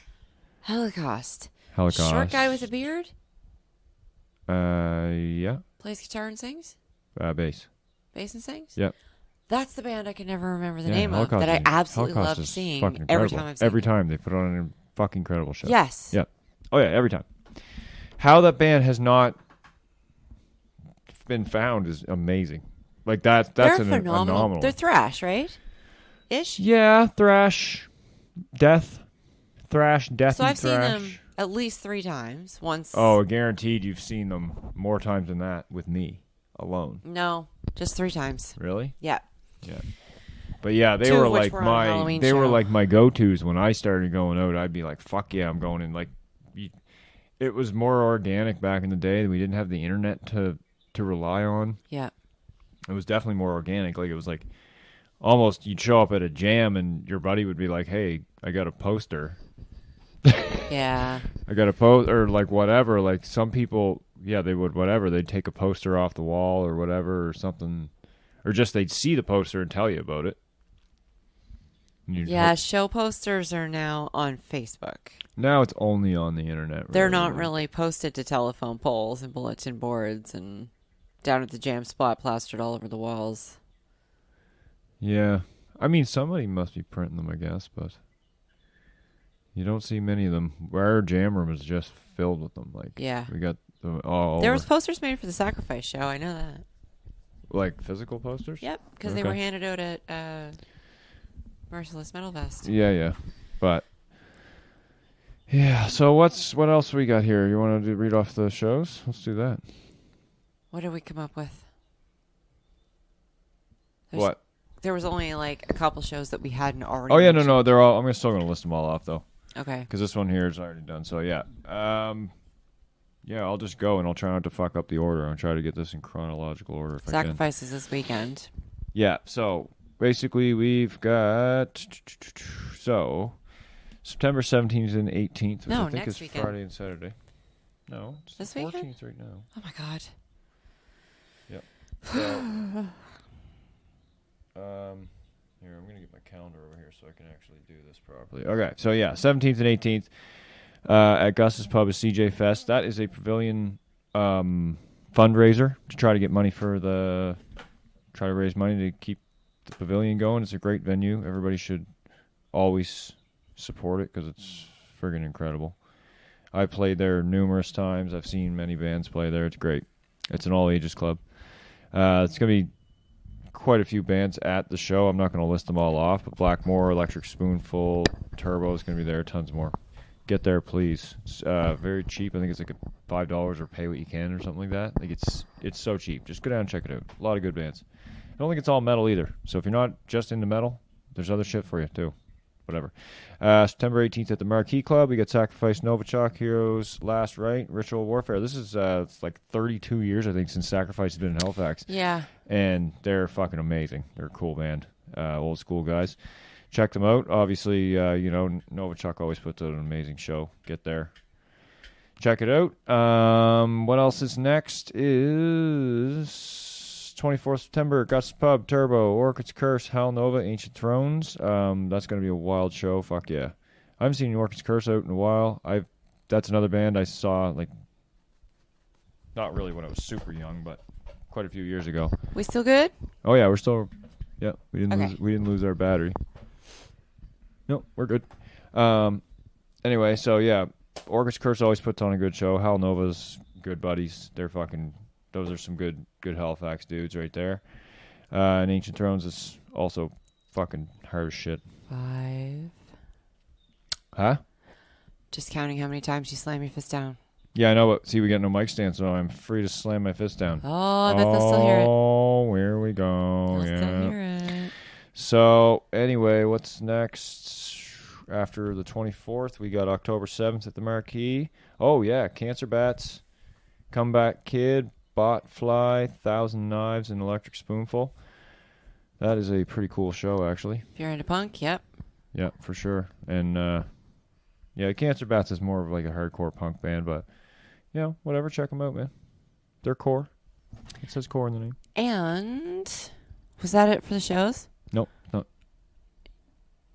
Holocaust. Holocaust. Short guy with a beard? Yeah. Plays guitar and sings? Bass. Bass and sings? Yep. That's the band I can never remember the Yeah, name of Holocaust that I is- absolutely Holocaust love is seeing fucking every incredible. time I've seen Every it. time they put on a fucking incredible show. Yes. Yep. Oh yeah, every time. How that band has not been found is amazing. Like that's They're an phenomenal. They're thrash, right? Ish? Yeah, thrash, death, thrash, death. So and I've seen thrash. them at least 3 times. Once. Oh, guaranteed you've seen them more times than that with me alone. No, just 3 times. Really? Yeah. Yeah. But yeah, they 2 of were which like were on a Halloween they were show. like my go-tos when I started going out. I'd be like, "Fuck yeah, I'm going in." Like, it was more organic back in the day. We didn't have the internet to rely on. Yeah. It was definitely more organic. Like it was like almost you'd show up at a jam and your buddy would be like, "Hey, I got a poster." Yeah. I got a post or like whatever. Like some people, yeah, they would whatever. They'd take a poster off the wall or whatever or something, or just they'd see the poster and tell you about it. And you'd Yeah, hope- show posters are now on Facebook. Now it's only on the internet. They're not really posted to telephone poles and bulletin boards and down at the jam spot plastered all over the walls. Yeah, I mean somebody must be printing them, I guess, but you don't see many of them. Our jam room is just filled with them. Like, Yeah. we got them all There over. was posters made for the Sacrifice show. I know that. Like physical posters. Yep, because they Okay. were handed out at Merciless Metal Fest. Yeah, but yeah. So what else we got here? You want to read off the shows? Let's do that. What did we come up with? What? There was only like a couple shows that we hadn't already. Oh yeah, mentioned. no. They're all. I'm still gonna list them all off though, Okay. because this one here is already done. So yeah. Yeah, I'll just go and I'll try not to fuck up the order. I'll try to get this in chronological order if I can. Sacrifices this weekend. Yeah, so basically we've got September 17th and 18th, which No, I think next is weekend. Friday and Saturday. No, it's This the 14th weekend? right now. Oh my god. Yep. So, here, I'm going to get my calendar over here so I can actually do this properly. Okay, so yeah, 17th and 18th at Gus's Pub is CJ Fest. That is a pavilion fundraiser to try to get money for try to raise money to keep the pavilion going. It's a great venue. Everybody should always support it because it's friggin' incredible. I played there numerous times. I've seen many bands play there. It's great. It's an all ages club. It's going to be quite a few bands at the show. I'm not going to list them all off, but Blackmore, Electric Spoonful, Turbo is going to be there. Tons more. Get there, please. It's very cheap. I think it's like $5 or pay what you can or something like that. Like it's so cheap. Just go down and check it out. A lot of good bands. I don't think it's all metal either. So if you're not just into metal, there's other shit for you too. Whatever. September 18th at the Marquee Club, we got Sacrifice, Novichok, Heroes, Last Rite, Ritual Warfare. This is it's like 32 years, I think, since Sacrifice has been in Halifax. Yeah. And they're fucking amazing. They're a cool band. Old school guys. Check them out. Obviously, Novichok always puts out an amazing show. Get there. Check it out. What else is next is 24th September, Gus Pub, Turbo, Orchid's Curse, Hal Nova, Ancient Thrones. That's going to be a wild show. Fuck yeah. I haven't seen Orchid's Curse out in a while. That's another band I saw, like, not really when I was super young, but quite a few years ago. We still good? Oh yeah, we're still. Yeah, we didn't lose our battery. No, we're good. Anyway, so yeah, Orchid's Curse always puts on a good show. Hal Nova's good buddies. They're fucking. Those are some good Halifax dudes right there. And Ancient Thrones is also fucking hard as shit. 5. Huh? Just counting how many times you slam your fist down. Yeah, I know, but see, we got no mic stand, so I'm free to slam my fist down. Oh, I bet they'll still hear it. Oh, here we go. They'll still hear it. So, anyway, what's next? After the 24th, we got October 7th at the Marquee. Oh, yeah, Cancer Bats, Comeback Kid, Bot Fly, Thousand Knives, and Electric Spoonful. That is a pretty cool show, actually. If you're into punk, yep. Yeah, for sure. And, yeah, Cancer Bats is more of like a hardcore punk band, but, you know, whatever, check them out, man. They're core. It says core in the name. And was that it for the shows? Nope. No.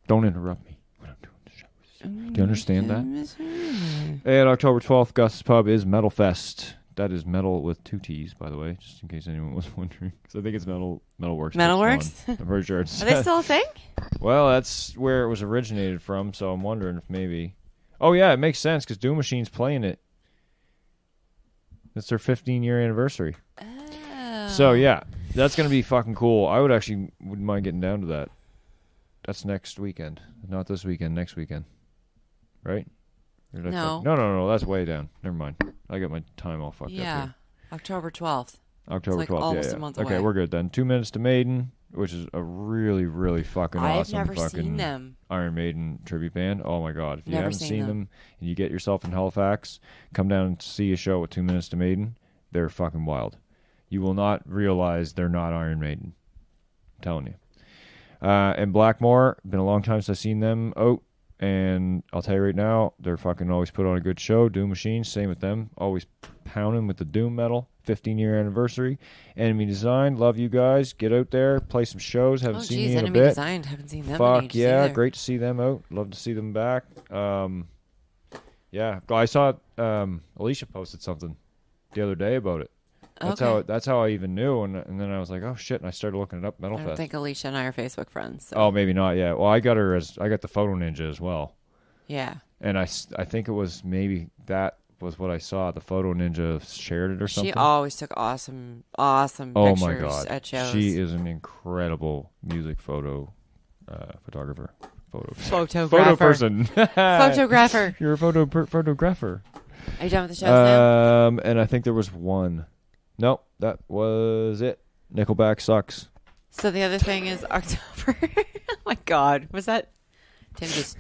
Don't interrupt me when I'm doing the shows. Do you understand that? And October 12th, Gus's Pub is Metal Fest. That is metal with 2 T's, by the way, just in case anyone was wondering. Because I think it's Metalworks. Metalworks? I'm pretty sure it's... Are they still a thing? Well, that's where it was originated from, so I'm wondering if maybe... Oh, yeah, it makes sense, because Doom Machine's playing it. It's their 15-year anniversary. Oh. So, yeah, that's going to be fucking cool. I wouldn't mind getting down to that. That's next weekend. Not this weekend, next weekend. Right? No. No, that's way down. Never mind. I got my time all fucked up here. Yeah, October 12th. October it's like 12th, almost a month away. Okay, we're good then. 2 Minutes to Maiden, which is a really, really fucking awesome I've never fucking seen them. Iron Maiden tribute band. Oh my god. If you Never haven't seen seen them and you get yourself in Halifax, come down and see a show with 2 Minutes to Maiden. They're fucking wild. You will not realize they're not Iron Maiden. I'm telling you. And Blackmore, been a long time since I've seen them out. And I'll tell you right now, they're fucking always put on a good show. Doom Machine, same with them. Always pounding with the Doom metal. 15-year anniversary. Enemy Design, love you guys. Get out there, play some shows. Haven't seen you in Enemy a bit. Design, haven't seen them. Fuck in yeah, either. great to see them out. Love to see them back. Yeah, I saw Alicia posted something the other day about it. That's how I even knew, and then I was like, oh shit, and I started looking it up. Metal I Fest. don't think Alicia and I are Facebook friends. So. Oh, maybe not. Yeah. Well, I got the Photo Ninja as well. Yeah. And I think it was maybe that was what I saw. The Photo Ninja shared it or something. She always took awesome pictures my God. at shows. She is an incredible music photographer. Photographer. Photo person. Photographer. You're a photographer. Are you done with the shows now? And I think there was one. Nope, that was it. Nickelback sucks. So the other thing is October. Oh my God, was that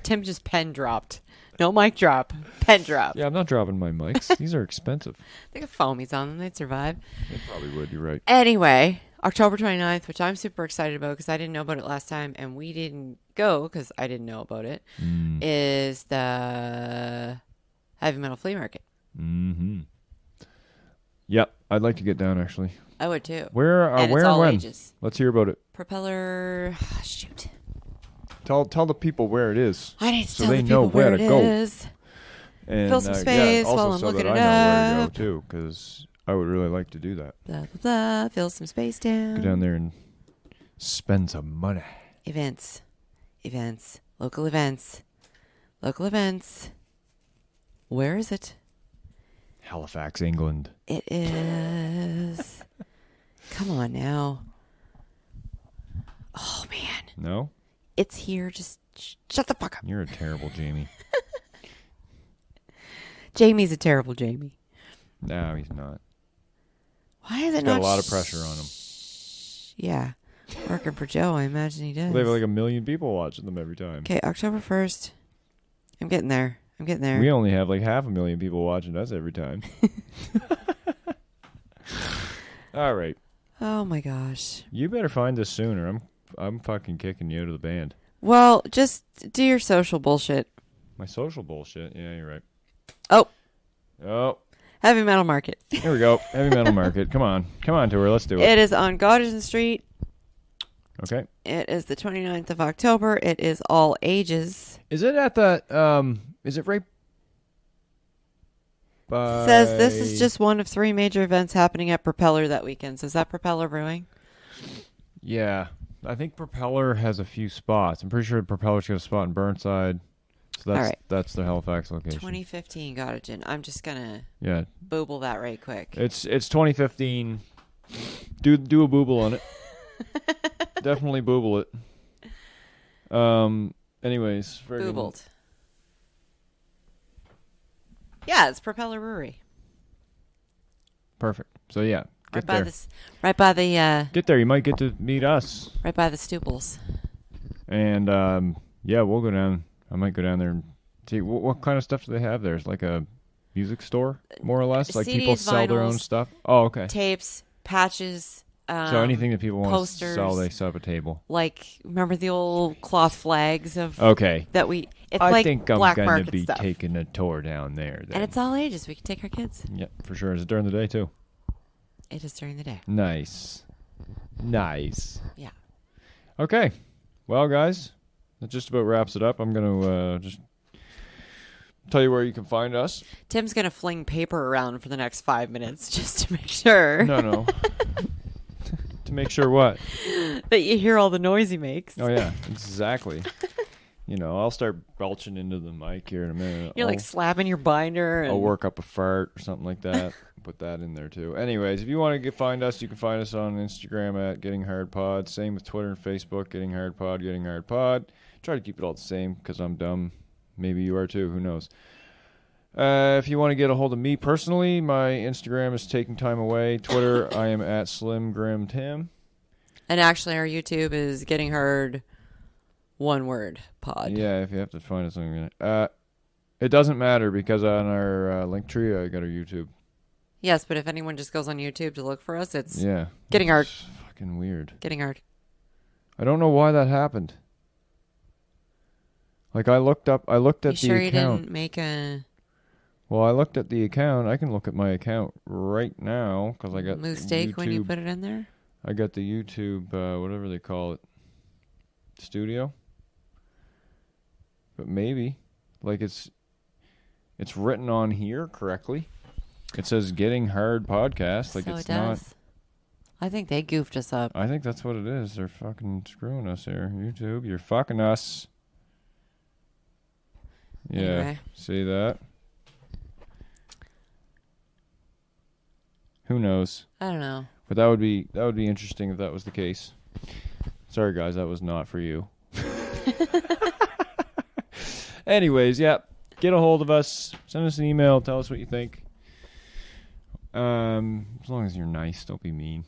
Tim just pen dropped? No mic drop, pen drop. Yeah, I'm not dropping my mics. These are expensive. They got foamies on them. They'd survive. They probably would. You're right. Anyway, October 29th, which I'm super excited about because I didn't know about it last time, and we didn't go because I didn't know about it, is the Heavy Metal Flea Market. Mm-hmm. Yep, I'd like to get down, actually. I would, too. Where and when? Ages. Let's hear about it. Propeller... Shoot. Tell the people where it is. I need to so tell they the people know where to go. Is. And, fill some space while I'm so looking that it I know where up. to go, too, because I would really like to do that. Blah, blah, blah. Fill some space down. Go down there and spend some money. Events. Local events. Where is it? Halifax, England. It is. Come on now. Oh, man. No? It's here. Just shut the fuck up. You're a terrible Jamie. Jamie's a terrible Jamie. No, he's not. Why is it He's not? got a lot of pressure on him. Yeah. Working for Joe, I imagine he does. They have like 1 million people watching them every time. Okay, October 1st. I'm getting there. We only have like 500,000 people watching us every time. All right. Oh my gosh. You better find us sooner. I'm fucking kicking you out of the band. Well, just do your social bullshit. My social bullshit. Yeah, you're right. Oh. Heavy Metal Market. Here we go. Heavy Metal Market. Come on, tour. Let's do it. It is on Goddardson Street. Okay. It is the 29th of October. It is all ages. Is it at the is it right by... Says this is just one of 3 major events happening at Propeller that weekend. So is that Propeller Brewing? Yeah. I think Propeller has a few spots. I'm pretty sure Propeller's got a spot in Burnside. So that's the Halifax location. 2015 Goddardson. I'm just going to booble that right quick. It's 2015. Do a booble on it. Definitely booble it. Anyways, boobled. Yeah, it's Propeller Brewery. Perfect. So yeah, get there. Right by the. Get there. You might get to meet us. Right by the Stuples. And we'll go down. I might go down there and see what kind of stuff do they have there. It's like a music store, more or less. Like CDs, people sell their own vinyls, stuff. Oh, okay. Tapes, patches. So anything that people want posters, to sell, they set up a table. Like, remember the old cloth flags of... Okay. That we... It's I like think I'm black going market to be stuff. taking a tour down there. Then. And it's all ages. We can take our kids. Yep, for sure. Is it during the day, too? It is during the day. Nice. Yeah. Okay. Well, guys, that just about wraps it up. I'm going to just tell you where you can find us. Tim's going to fling paper around for the next 5 minutes just to make sure. No. To make sure what? That you hear all the noise he makes. Oh, yeah. Exactly. I'll start belching into the mic here in a minute. You're like slapping your binder. I'll work up a fart or something like that. Put that in there, too. Anyways, if you want to find us, you can find us on Instagram at Getting Hard Pod. Same with Twitter and Facebook, Getting Hard Pod. Try to keep it all the same because I'm dumb. Maybe you are, too. Who knows? If you want to get a hold of me personally, my Instagram is Taking Time Away. Twitter, I am at SlimGrimTim. And actually, our YouTube is Getting Heard, one word, pod. Yeah, if you have to find us something. It doesn't matter because on our link tree, I got our YouTube. Yes, but if anyone just goes on YouTube to look for us, it's It's Getting Hard. Fucking weird. Getting Hard. I don't know why that happened. Like, I looked at the account. You sure you didn't make a... Well, I looked at the account. I can look at my account right now because I got mistake YouTube. When you put it in there? I got the YouTube, whatever they call it, studio. But maybe, like it's written on here correctly. It says Getting Hard Podcast. Like, so it's not. I think they goofed us up. I think that's what it is. They're fucking screwing us here. YouTube, you're fucking us. Yeah. Anyway. See that? Who knows? I don't know. But that would be interesting if that was the case. Sorry, guys, that was not for you. Anyways, yeah, get a hold of us. Send us an email. Tell us what you think. As long as you're nice, don't be mean.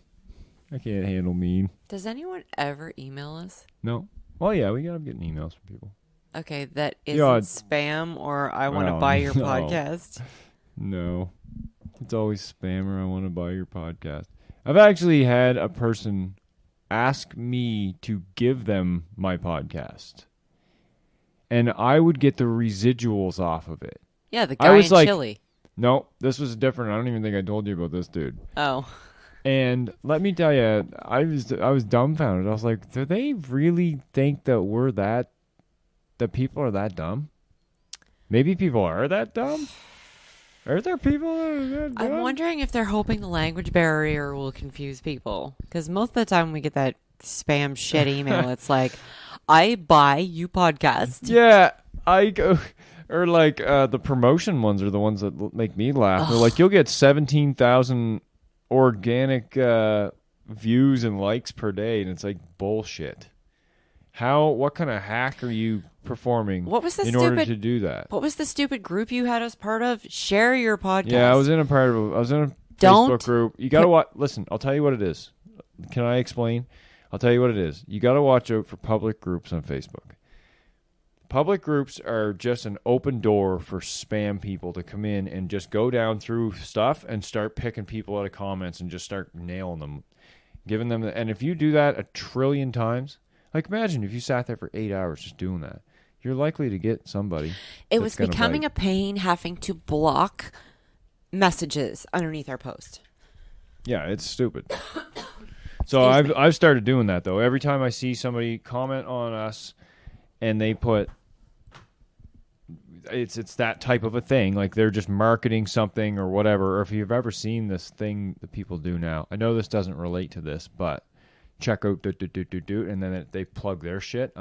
I can't handle mean. Does anyone ever email us? No. Well, yeah, we gotta get emails from people. Okay, that isn't spam or I want to buy your podcast. No. It's always spam or I want to buy your podcast. I've actually had a person ask me to give them my podcast. And I would get the residuals off of it. Yeah, the guy in Chile. No, this was different. I don't even think I told you about this dude. Oh. And let me tell you, I was dumbfounded. I was like, do they really think that that people are that dumb? Maybe people are that dumb? Are there people that are that dumb? I'm wondering if they're hoping the language barrier will confuse people. Because most of the time we get that spam shit email, it's like, I buy you podcast. Yeah, I go. Or like the promotion ones are the ones that make me laugh. They're like, you'll get 17,000 organic views and likes per day, and it's like bullshit. What kind of hack are you performing order to do that? What was the stupid group you had us part of? Share your podcast. Yeah, I was in a Facebook group. You gotta watch. Listen, I'll tell you what it is. Can I explain? I'll tell you what it is. You gotta watch out for public groups on Facebook. Public groups are just an open door for spam people to come in and just go down through stuff and start picking people out of comments and just start nailing them, giving them and if you do that 1 trillion times, like imagine if you sat there for 8 hours just doing that, you're likely to get somebody. It was becoming a pain having to block messages underneath our post. Yeah, it's stupid. So I've started doing that though. Every time I see somebody comment on us and they put it's that type of a thing, like they're just marketing something or whatever, or if you've ever seen this thing that people do now. I know this doesn't relate to this, but check out and then they plug their shit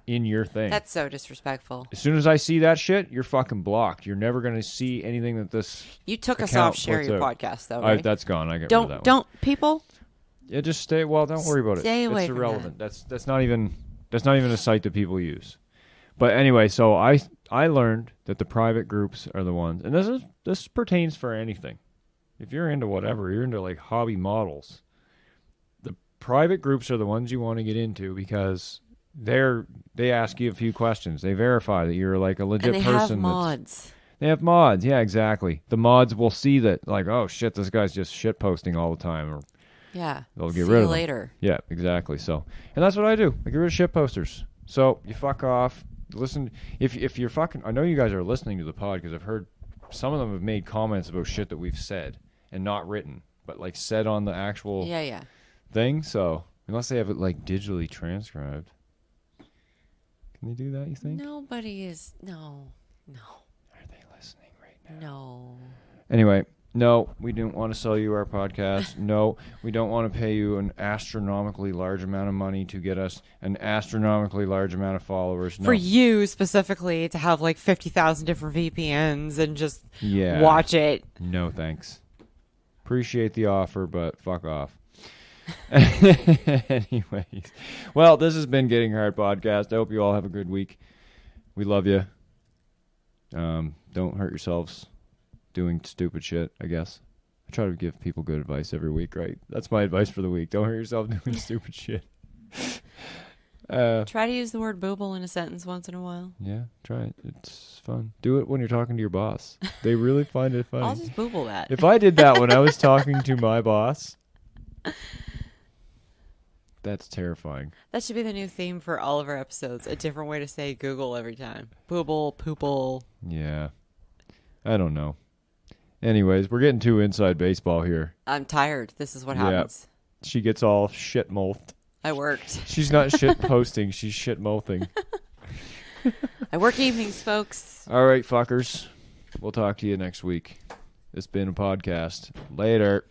in your thing. That's so disrespectful. As soon as I see that shit, you're fucking blocked. You're never going to see anything that this You took us off Share Your Podcast though, right? That's gone. I got rid of that one. Don't people? Yeah, just stay. Well, don't worry about it. Stay away It's from irrelevant. That's not even a site that people use. But anyway, so I learned that the private groups are the ones, and this pertains for anything. If you're into whatever, you're into like hobby models. The private groups are the ones you want to get into because they ask you a few questions. They verify that you're like a legit person. And they have mods. They have mods. Yeah, exactly. The mods will see that like, oh shit, this guy's just shit posting all the time, or they'll get rid of them later. Yeah, exactly. So, and that's what I do. I get rid of shit posters. So you fuck off. Listen, if you're fucking, I know you guys are listening to the pod because I've heard some of them have made comments about shit that we've said and not written, but like said on the actual thing. So unless they have it like digitally transcribed, can they do that? You think? Nobody is. No. Are they listening right now? No. Anyway. No, we don't want to sell you our podcast. No, we don't want to pay you an astronomically large amount of money to get us an astronomically large amount of followers. No. For you specifically to have like 50,000 different VPNs and just watch it. No, thanks. Appreciate the offer, but fuck off. Anyways. Well, this has been Getting Hard Podcast. I hope you all have a good week. We love you. Don't hurt yourselves doing stupid shit, I guess. I try to give people good advice every week, right? That's my advice for the week. Don't hurt yourself doing stupid shit. Try to use the word booble in a sentence once in a while. Yeah, try it. It's fun. Do it when you're talking to your boss. They really find it funny. I'll just booble that. If I did that when I was talking to my boss, that's terrifying. That should be the new theme for all of our episodes. A different way to say Google every time. Booble, poople. Yeah. I don't know. Anyways, we're getting too inside baseball here. I'm tired. This is what happens. She gets all shit molthed. I worked. She's not shit posting. She's shit molting. I work evenings, folks. All right, fuckers. We'll talk to you next week. It's been a podcast. Later.